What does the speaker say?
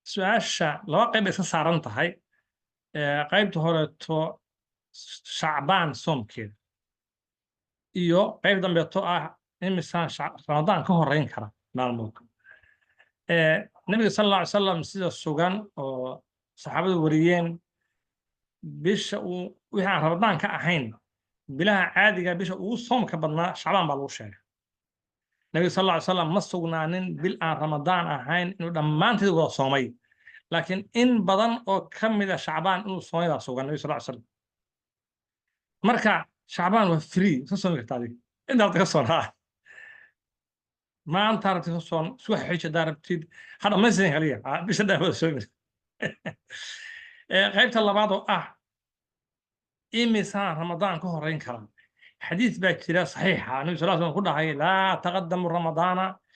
سؤاشا لو قيب إساس عرنتهاي قيبت هورتو شعبان صوم كده iyo qayb dambeeto ah imisaan ramadaan ka horeyn kara maalmood nabiga sal alla alay salam sida sugan oo saxaabadu wariyeen bisha uu wixii aan ramadaan ka ahayn bilaha caadiga bisha ugu soomka badnaa shacbaan baa lagu sheegay nabiga sal alla alay salam ma sugnaanin bil aan ramadaan ahayn inuu dhammaanteed wada soomay laakiin in badan oo ka mid a shacbaan inuu soomay baa sugan nabiga sal alla alay salam marka shacbaan waa free ka soomi kartaa adiga intaad ka soonaa ما أنت عرفت تصون سوى حيش دار بتيد هذا ما زين عليه بيش ده هو سوي غيبت الله بعضه إمسان رمضان كهرين كلام حديث باكتيريا صحيحة النبي صلى الله عليه وسلم كلها هي لا تقدم رمضان